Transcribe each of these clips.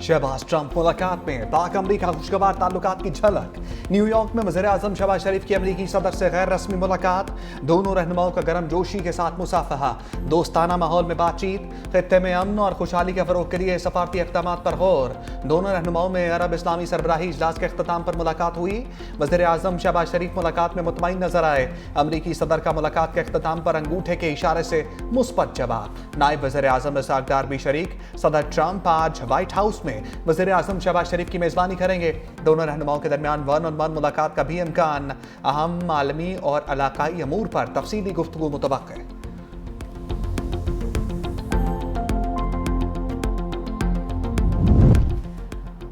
Shahbaz Trump मुलाकात में पाक अमरीका खुशगवार ताल्लुकात की झलक। न्यूयॉर्क में वज़ीर आज़म शहबाज शरीफ की अमरीकी सदर से गैर रस्मी मुलाकात। दोनों रहनुमाओं का गर्म जोशी के साथ मुसाफहा, दोस्ताना माहौल में बातचीत। खित्ते में अमन और खुशहाली के फरोग के लिए सफारती इक़दामात पर गौर। दोनों रहनुमाओं में अरब इस्लामी सरबराही इजलास के अख्ताम पर मुलाकात हुई। वज़ीर आज़म शहबाज शरीफ मुलाकात में मुतमईन नजर आए। अमरीकी सदर का मुलाकात के अख्ताम पर अंगूठे के इशारे से मुस्बत जवाब। नायब वज़ीर आज़म इसाक डार भी शरीक। सदर ट्रंप आज व्हाइट हाउस में वज़ीर आज़म शहबाज शरीफ की मेज़बानी करेंगे। दोनों रहनुमाओं के दरमियान वन ऑन वन मुलाकात का भी इम्कान। अहम आलमी और इलाकाई अमूर पर तफसीली गुफ्तगू मुतवक्किल।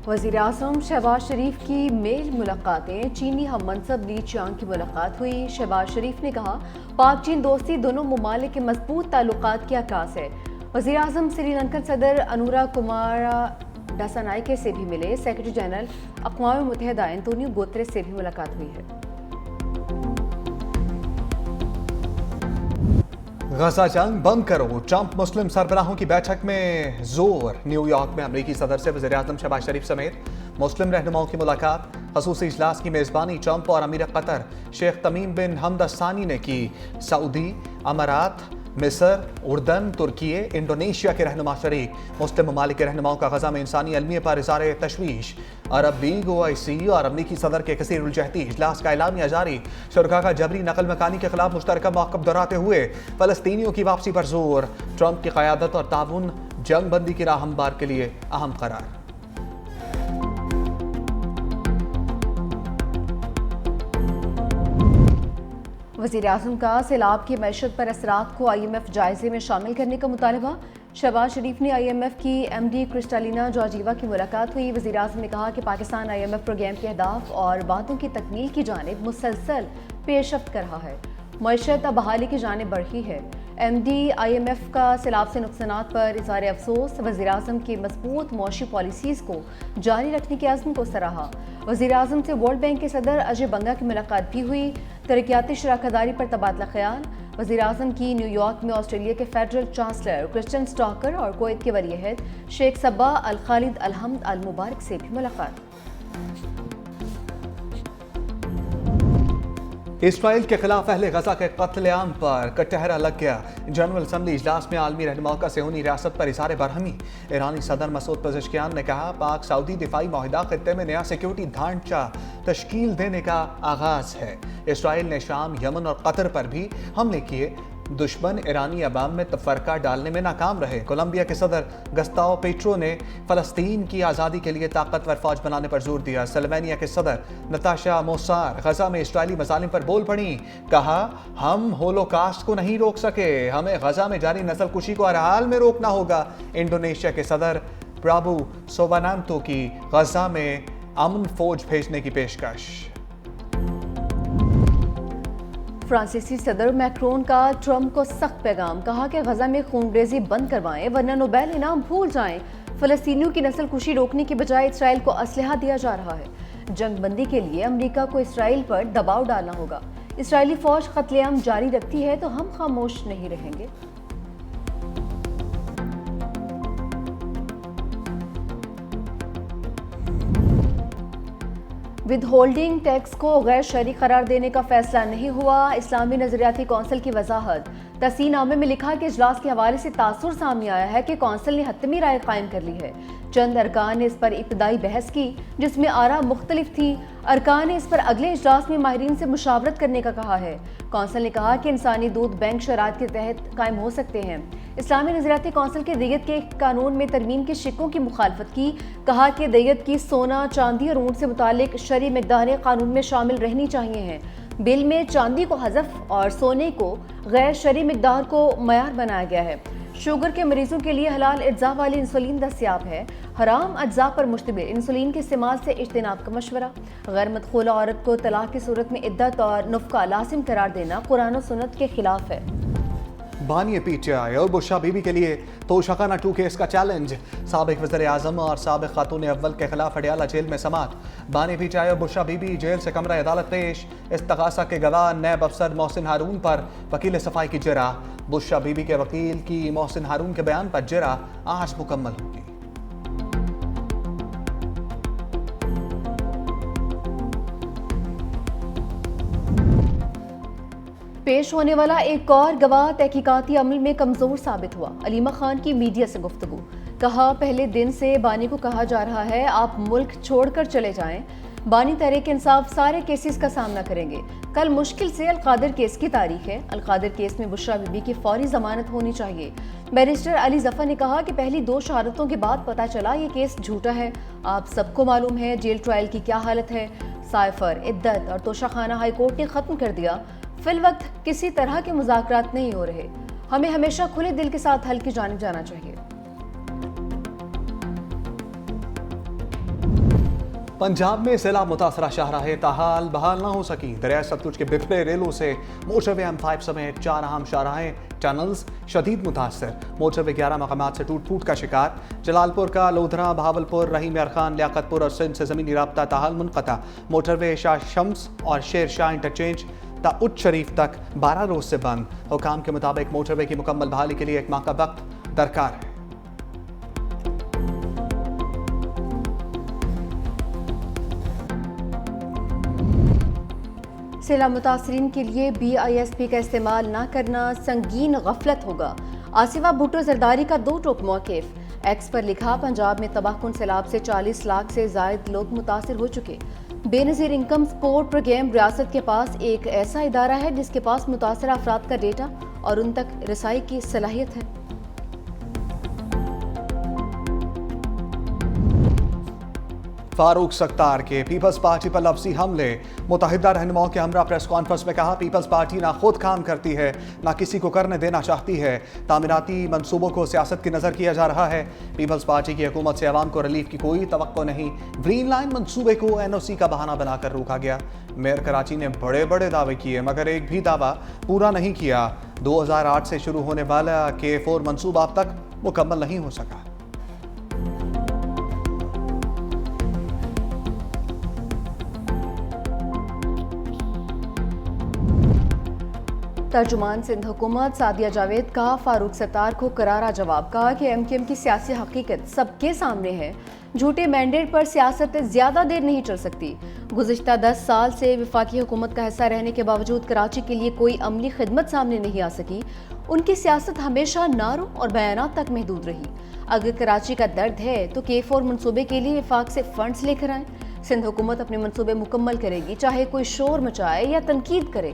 वज़ीर आज़म शहबाज शरीफ की मेल मुलाकातें। चीनी हम मनसब ली चियांग की मुलाकात हुई। शहबाज शरीफ ने कहा पाक चीन दोस्ती दोनों ममालिक के मजबूत ताल्लुकात की अक्कास है। वज़ीर आज़म श्रीलंकन सदर अनुरा कुमारा डासानाइके से भी मिले। सेक्रेटरी जनरल अक़वाम मुत्तहिदा एंटोनियो गुतेरेस से भी मुलाकात हुई है। गजा जंग बंद करो, ट्रंप मुस्लिम सरबराहों की बैठक में जोर। न्यूयॉर्क में अमरीकी सदर से वज़ीर आज़म शहबाज शरीफ समेत मुस्लिम रहनुमाओं की मुलाकात। खसूसी इजलास की मेज़बानी ट्रंप और अमीर कतर शेख तमीम बिन हमद सानी ने की। सऊदी, अमारात, मिस्र, उर्दन, तुर्की, इंडोनेशिया के रहनुमा शरीक। मुस्लिम ममालिक के रहनुमाओं का गजा में इंसानी अलमिया पर इज़हार तशवीश। अरब लीग, OIC और अमरीकी सदर के कसीर उलजहती इजलास का एलामिया जारी। शुरका का जबरी नकल मकानी के खिलाफ मुश्तरका मौक़िफ़ दोहराते हुए फ़लस्तीनियों की वापसी पर जोर। ट्रंप की क़यादत और ताउन जंग बंदी की राह हमवार के लिए अहम करार। वज़ीर आज़म का सैलाब की मैशत पर असरात को IMF जायजे में शामिल करने का मुतालबा। शहबाज शरीफ ने IMF की MD क्रिस्टालिना जॉर्जीवा की मुलाकात हुई। वज़ीर आज़म ने कहा कि पाकिस्तान IMF प्रोग्राम के अहदाफ और बातों की तकमील की जानिब मुसलसल पेशरफ्त कर रहा है। मईशत अब बहाली की जानिब बढ़ी है। MD IMF का सैलाब से नुकसानात पर इज़हार अफसोस। वज़ीर आज़म की मजबूत मौशी पॉलिसीज़ को जारी रखने की आज़म को सराहा। वज़ीर आज़म से वर्ल्ड बैंक के सदर अजय बंगा की मुलाकात भी हुई। तरक्याती शराकतदारी पर तबादला ख्याल। वज़ीर आज़म की न्यूयॉर्क में ऑस्ट्रेलिया के फेडरल चांसलर क्रिस्टियन स्टॉकर और कुवैत के वली-ए-अहद शेख सबा अल खालिद अल हमद अल मुबारक से भी मुलाकात। इसराइल के खिलाफ अहले गजा के कत्लेआम पर कटहरा लग गया। जनरल असम्बली इजलास में आलमी रहनुमाओं का सेहूनी रियासत पर इज़हार बरहमी। ईरानी सदर मसूद पज़ेश्कियान ने कहा पाक सऊदी दिफाई माहिदा खित्ते में नया सिक्योरिटी ढांचा तश्कील देने का आगाज है। इसराइल ने शाम, यमन और कतर पर भी हमले किए। दुश्मन ईरानी अवाम में तफरका डालने में नाकाम रहे। कोलंबिया के सदर गस्ताओ पेट्रो ने फ़लस्तीन की आज़ादी के लिए ताकतवर फौज बनाने पर जोर दिया। सल्वेनिया के सदर नताशा मोसार गजा में इस्राइली मज़ालिम पर बोल पड़ी। कहा हम होलोकास्ट को नहीं रोक सके, हमें गजा में जारी नस्ल कुशी को हर हाल में रोकना होगा। इंडोनेशिया के सदर प्राबू सोबानांतो की गजा में अमन फौज भेजने की पेशकश। फ्रांसीसी सदर मैक्रोन का ट्रंप को सख्त पैगाम। कहा कि गजा में खूनरेजी बंद करवाएं वरना नोबेल इनाम भूल जाएं। फ़लस्तीनियों की नस्ल कुशी रोकने की बजाय इसराइल को असलहा दिया जा रहा है। जंग बंदी के लिए अमरीका को इसराइल पर दबाव डालना होगा। इसराइली फौज कत्लेआम जारी रखती है तो हम खामोश नहीं रहेंगे। विद होल्डिंग टैक्स को गैर शरई करार देने का फैसला नहीं हुआ। इस्लामी नजरियाती कौंसिल की वजाहत। तस्नीनामे में लिखा कि इजलास के हवाले से तासुर सामने आया है कि कौंसिल ने हतमी राय कायम कर ली है। चंद अरकान ने इस पर इब्तदाई बहस की जिसमें आरा मुख्तलिफ थी। अरकान ने इस पर अगले इजलास में माहिरीन से मुशावरत करने का कहा है। कौंसिल ने कहा कि इंसानी दूध बैंक शराइत के तहत कायम हो सकते हैं। इस्लामी नजरियाती कौंसिल के दैयत के कानून में तरमीम के शिक्कों की मुखालफत की। कहा कि दैयत की सोना, चांदी और ऊँट से मुतालिक शरई मिक़दारें कानून में शामिल रहनी चाहिए हैं। बिल में चांदी को हज़फ और सोने को गैर शरई मिक़दार को मयार बनाया गया है। शुगर के मरीजों के लिए हलाल अज्जा वाली इंसुलिन दस्तयाब है। हराम अज्जा पर मुश्तमिल इंसुलिन के इस्तेमाल से इज्तनाब का मशवरा। गैर मदखूला औरत को तलाक की सूरत में इद्दत और नुफ़का लाजिम करार देना कुरान और सुन्नत के खिलाफ है। बानी PTI और बुशरा बीबी के लिए तोशाखाना 2 केस का चैलेंज। साबिक वज़ीर आज़म और साबिक खातून अव्वल के खिलाफ अडियाला जेल में समात। बानी PTI और बुशरा बीबी जेल से कमरा अदालत पेश। इस्तग़ासा के गवाह नैब अफसर मोहसिन हारून पर वकील सफाई की जरा। बुशरा बीबी के वकील की मोहसिन हारून के बयान पर जरा आज मुकम्मल होगी। पेश होने वाला एक और गवाह तहकीकाती अमल में कमजोर साबित हुआ। अलीमा खान की मीडिया से गुफ्तगू, कहा पहले दिन से बानी को कहा जा रहा है आप मुल्क छोड़कर चले जाएं। बानी तहरीक इंसाफ सारे केसेस का सामना करेंगे। कल मुश्किल से अलकादिर केस की तारीख है। अलकादिर केस में बुशरा बीबी की फौरी जमानत होनी चाहिए। बैरिस्टर अली जफर ने कहा कि पहली 2 शहादतों के बाद पता चला ये केस झूठा है। आप सबको मालूम है जेल ट्रायल की क्या हालत है। साइफर, इद्दत और तोशाखाना हाई कोर्ट ने खत्म कर दिया। फिल वक्त किसी तरह के मुज़ाकरात नहीं हो रहे। हमें हमेशा खुले दिल के साथ हल की जानिब जाना चाहिए। पंजाब में जिला मुतासरा शाहराहें ताहाल बहाल न हो सकी। दरिया सतलुज के बिखरे रेलों से मोटरवे M5 समेत 4 अहम शाहराहें टनल्स शदीद मुतासर। मोटरवे 11 मकामात से टूट फूट का शिकार। जलालपुर का लोधरा, बहावलपुर, रहीम यार खान, लियाकतपुर और सिंध से ज़मीनी राब्ता ताहाल मुनक़ता। मोटरवे शाह शम्स और शेर शाह इंटरचेंज ता उच्च शरीफ तक 12 रोज से बंद। हुकाम के मुताबिक मोटरवे की मुकम्मल बहाली के लिए 1 माह का वक्त दरकार है। सैलाब मुतासरीन के लिए BISP का इस्तेमाल न करना संगीन गफलत होगा। आसिफा भुट्टो जरदारी का 2 टोक मौक़िफ़। एक्स पर लिखा पंजाब में तबाहकुन सैलाब से 40 लाख से ज़ायद लोग मुतासिर हो चुके। बेनज़ीर इनकम सपोर्ट प्रोग्राम रियासत के पास एक ऐसा इदारा है जिसके पास मुतासर अफराद का डेटा और उन तक रसाई की सलाहियत है। फारूक सत्तार के पीपल्स पार्टी पर लफ्ज़ी हमले। मुत्तहिदा रहनुमाओं के हमरा प्रेस कॉन्फ्रेंस में कहा पीपल्स पार्टी ना खुद काम करती है ना किसी को करने देना चाहती है। तामीराती मंसूबों को सियासत की नज़र किया जा रहा है। पीपल्स पार्टी की हुकूमत से अवाम को रिलीफ की कोई तवक्को नहीं। ग्रीन लाइन मंसूबे को NOC का बहाना बनाकर रोका गया। मेयर कराची ने बड़े बड़े दावे किए मगर एक भी दावा पूरा नहीं किया। 2008 से शुरू होने वाला K4 मंसूबा अब तक मुकम्मल नहीं हो सका। तर्जुमान सिंध हुकूमत सादिया जावेद का फारूक सत्तार को करारा जवाब। कहा कि MKM की सियासी हकीकत सबके सामने है। झूठे मैंडेट पर सियासत ज़्यादा देर नहीं चल सकती। गुज़िश्ता 10 साल से वफाकी हुकूमत का हिस्सा रहने के बावजूद कराची के लिए कोई अमली खिदमत सामने नहीं आ सकी। उनकी सियासत हमेशा नारों और बयानात तक महदूद रही। अगर कराची का दर्द है तो K4 मनसूबे के लिए वफाक से फंड्स लेकर आएँ। सिंध हुकूमत अपने मनसूबे मुकम्मल करेगी, चाहे कोई शोर मचाए या तनकीद करे।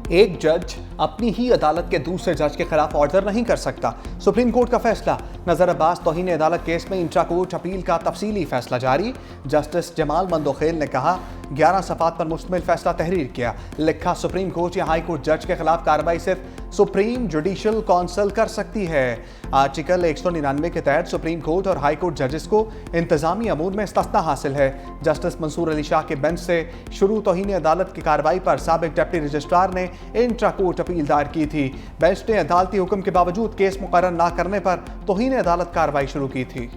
एक जज अपनी ही अदालत के दूसरे जज के खिलाफ ऑर्डर नहीं कर सकता। सुप्रीम कोर्ट का फैसला। नजर अब्बास तौहीन अदालत केस में इंट्रा कोर्ट अपील का तफसीली फैसला जारी। जस्टिस जमाल मंदोखेल ने कहा 11 सफ़ात पर मुश्तमिल फैसला तहरीर किया। लिखा सुप्रीम कोर्ट या हाई कोर्ट जज के खिलाफ कार्रवाई सिर्फ सुप्रीम जुडिशल काउंसिल कर सकती है। आर्टिकल 199 के तहत सुप्रीम कोर्ट और हाई कोर्ट जजेस को इंतजामी अमूर में इस्तिस्ना हासिल है। जस्टिस मंसूर अली शाह के बेंच से शुरू तौहीन अदालत की कार्रवाई पर साबिक डिप्टी रजिस्ट्रार ने इंट्रा कोर्ट अपील दायर की थी। बेंच ने अदालती हुक्म के बावजूद केस मुकर्रर न करने पर तौहीन अदालत कार्रवाई शुरू की थी।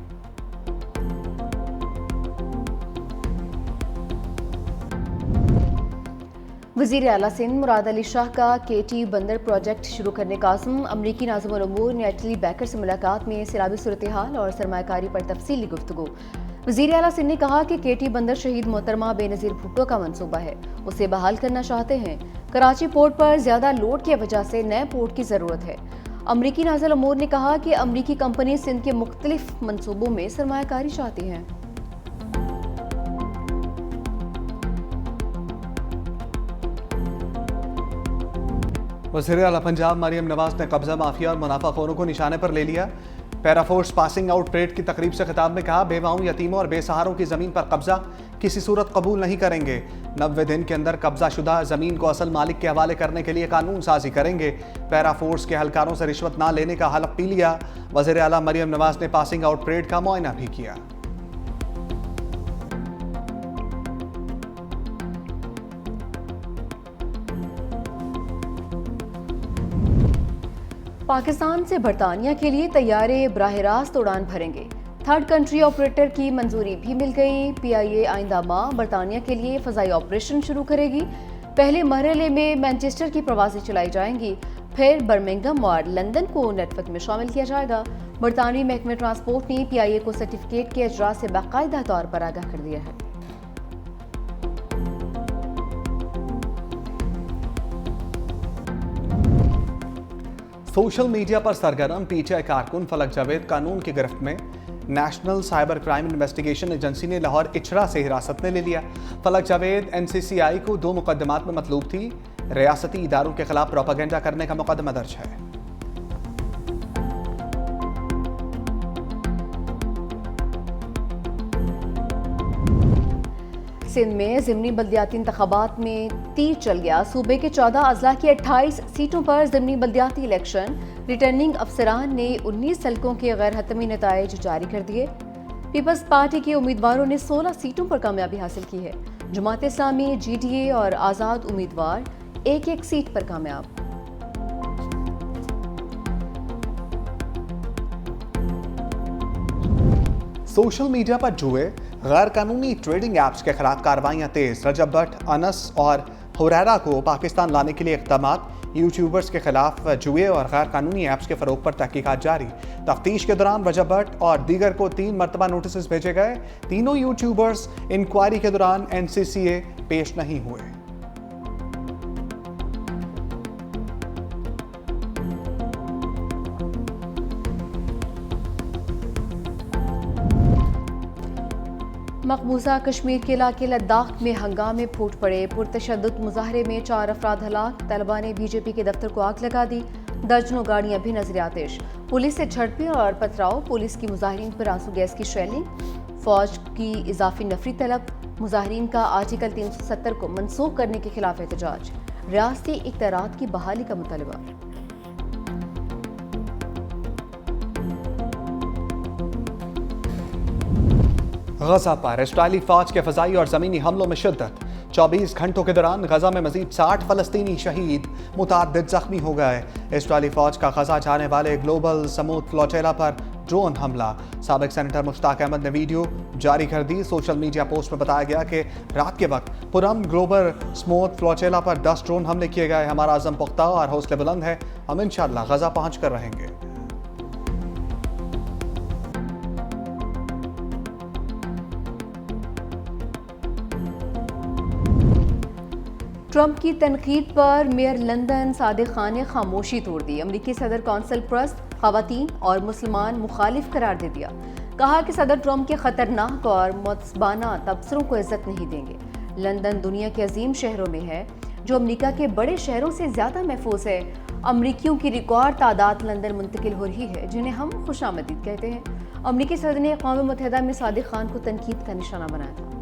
वज़ीर आला सिंध मुराद अली शाह का KT बंदर प्रोजेक्ट शुरू करने का आज़म। अमरीकी नाज़िमुल उमूर ने एटली बैकर से मुलाकात में सैलाबी सूरत हाल और सरमायाकारी पर तफसीली गुफ्तगू। वज़ीर आला सिंध ने कहा कि KT बंदर शहीद मोहतरमा बेनज़ीर भुट्टो का मंसूबा है, उसे बहाल करना चाहते हैं। कराची पोर्ट पर ज़्यादा लोड की वजह से नए पोर्ट की ज़रूरत है। अमरीकी नाज़िमुल उमूर ने कहा कि अमरीकी कंपनी सिंध के मुख्तलिफ मनसूबों में सरमायाकारी चाहती हैं। वज़ीर आला पंजाब मरियम नवाज ने कब्जा माफिया और मुनाफाखोरों को निशाने पर ले लिया। पैराफोर्स पासिंग आउट परेड की तकरीब से खिताब में कहा बेवाओं, यतीमों और बेसहारों की ज़मीन पर कब्जा किसी सूरत कबूल नहीं करेंगे। 90 दिन के अंदर कब्जा शुदा ज़मीन को असल मालिक के हवाले करने के लिए कानून साजी करेंगे। पैराफोर्स के एहलकारों से रिश्वत ना लेने का हलफ पी लिया। वज़ीर आला मरियम नवाज ने पासिंग आउट परेड का मुआयना भी किया। पाकिस्तान से बरतानिया के लिए तैयारे बराह रास्त उड़ान भरेंगे। थर्ड कंट्री ऑपरेटर की मंजूरी भी मिल गई। PIA आइंदा माह बरतानिया के लिए फ़ज़ाई ऑपरेशन शुरू करेगी। पहले मरहले में मैनचेस्टर की प्रवासी चलाई जाएंगी, फिर बर्मिंघम और लंदन को नेटवर्क में शामिल किया जाएगा। बरतानवी महकमे ट्रांसपोर्ट ने PIA को सर्टिफिकेट के इजरा से बाकायदा तौर पर आगाह कर दिया है। सोशल मीडिया पर सरगर्म पीटीआई कारकुन फलक जावेद कानून की गिरफ्त में national cyber crime investigation agency ने लाहौर इचरा से हिरासत में ले लिया। फलक जावेद एनसीसीआई को 2 मुकदमात में मतलूब थी। रियासती इदारों के खिलाफ प्रोपागेंडा करने का मुकदमा दर्ज है। सिंध में ज़िमनी बल्दियाती इंतखाबात में तीर चल गया। सूबे के 14 अजला की 28 सीटों पर ज़िमनी बल्दियाती इलेक्शन। रिटर्निंग अफसरान ने 19 हलकों के गैर हतमी नताइज जारी कर दिए। पीपल्स पार्टी के उम्मीदवारों ने 16 सीटों पर कामयाबी हासिल की है। जमात इस्लामी, जीडीए और आज़ाद उम्मीदवार एक एक सीट पर कामयाब। सोशल मीडिया पर जुए, गैर कानूनी ट्रेडिंग ऐप्स के खिलाफ कार्रवाइयां तेज। रजब भट्ट, अनस और हुरैरा को पाकिस्तान लाने के लिए इक़दामात। यूट्यूबर्स के खिलाफ जुए और गैर कानूनी ऐप्स के फरोग पर तहकीकात जारी। तफ्तीश के दौरान रजब भट्ट और दीगर को 3 मरतबा नोटिस भेजे गए। तीनों यूट्यूबर्स इंक्वायरी के दौरान एनसीसीए पेश नहीं हुए। मकबूजा कश्मीर के इलाके लद्दाख में हंगामे फूट पड़े। पुरतशद्दुद मुजाहरे में 4 अफराद हलाक। तलबा ने बीजेपी के दफ्तर को आग लगा दी। दर्जनों गाड़ियां भी नजर आतिश। पुलिस से झड़पें और पथराव। पुलिस की मुजाहिरीन पर आंसू गैस की शेलिंग। फौज की इजाफी नफरी तलब। मुजाहिरीन का आर्टिकल 370 को मनसूख करने के खिलाफ एहतजाज। रियासती इख्तियारात की बहाली का मुतालबा। गजा पर इस्राइली फौज के फजाई और ज़मीनी हमलों में शिद्दत। 24 घंटों के दौरान गजा में मजीद 60 फलस्तीनी शहीद, मुतअद्दिद जख्मी हो गए। इस्राइली फौज का गजा जाने वाले ग्लोबल समूद फ्लोटेला पर ड्रोन हमला। साबिक सेनेटर मुश्ताक अहमद ने वीडियो जारी कर दी। सोशल मीडिया पोस्ट में बताया गया कि रात के वक्त पुरम ग्लोबल स्मूथ फ्लोटेला पर 10 ड्रोन हमले किए गए। हमारा अज़म पुख्ता और हौसले बुलंद है। हम इंशाअल्लाह गजा पहुँच कर रहेंगे। ट्रंप की तनकीद पर मेयर लंदन सादिक खान ने खामोशी तोड़ दी। अमरीकी सदर कौंसल परस्त ख़वातीन और मुसलमान मुखालिफ करार दे दिया। कहा कि सदर ट्रंप के ख़तरनाक और मुतज़बाना तबसरों को इज्जत नहीं देंगे। लंदन दुनिया के अजीम शहरों में है जो अमरीका के बड़े शहरों से ज़्यादा महफूज है। अमरीकियों की रिकॉर्ड तादाद लंदन मुंतकिल हो रही है, जिन्हें हम खुशामदीद कहते हैं। अमरीकी सदर ने अक़वाम मुत्तहिदा में सादिक खान को तनकीद का निशाना बनाया था।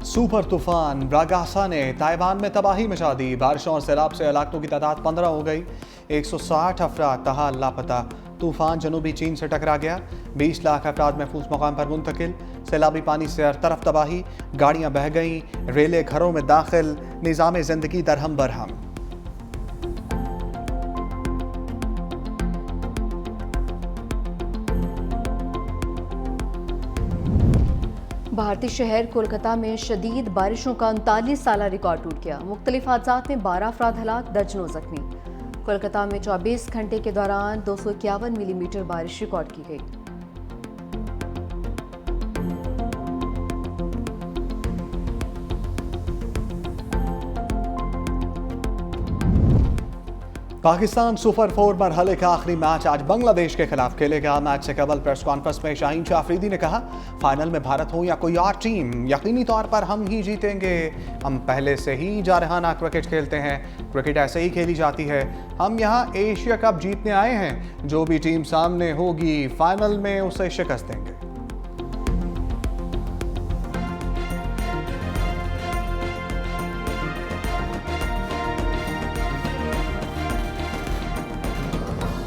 सुपर तूफान ब्रागासा ने ताइवान में तबाही मचा दी। बारिशों और सैलाब से हलाकों की तादाद 15 हो गई। 160 अफराद तहाल लापता। तूफान जनूबी चीन से टकरा गया। 20 लाख अफराद महफूज मकाम पर मुंतकिल। सैलाबी पानी से हर तरफ तबाही। गाड़ियां बह गईं, रेलें घरों में दाखिल। निज़ाम ज़िंदगी दरहम बरहम। भारतीय शहर कोलकाता में शदीद बारिशों का 39 साल रिकॉर्ड टूट गया। मुख्तलिफ हादसात में 12 अफराद हलाक, दर्जनों जख्मी। कोलकाता में 24 घंटे के दौरान 251 मिलीमीटर बारिश रिकॉर्ड की गई। पाकिस्तान सुपर 4 मरहले का आखिरी मैच आज बांग्लादेश के खिलाफ खेलेगा। मैच से कबल प्रेस कॉन्फ्रेंस में शाहीन शाह अफरीदी ने कहा, फाइनल में भारत हो या कोई और टीम, यकीनी तौर पर हम ही जीतेंगे। हम पहले से ही जारहाना क्रिकेट खेलते हैं। क्रिकेट ऐसे ही खेली जाती है। हम यहाँ एशिया कप जीतने आए हैं। जो भी टीम सामने होगी फाइनल में उसे शिकस्त देंगे।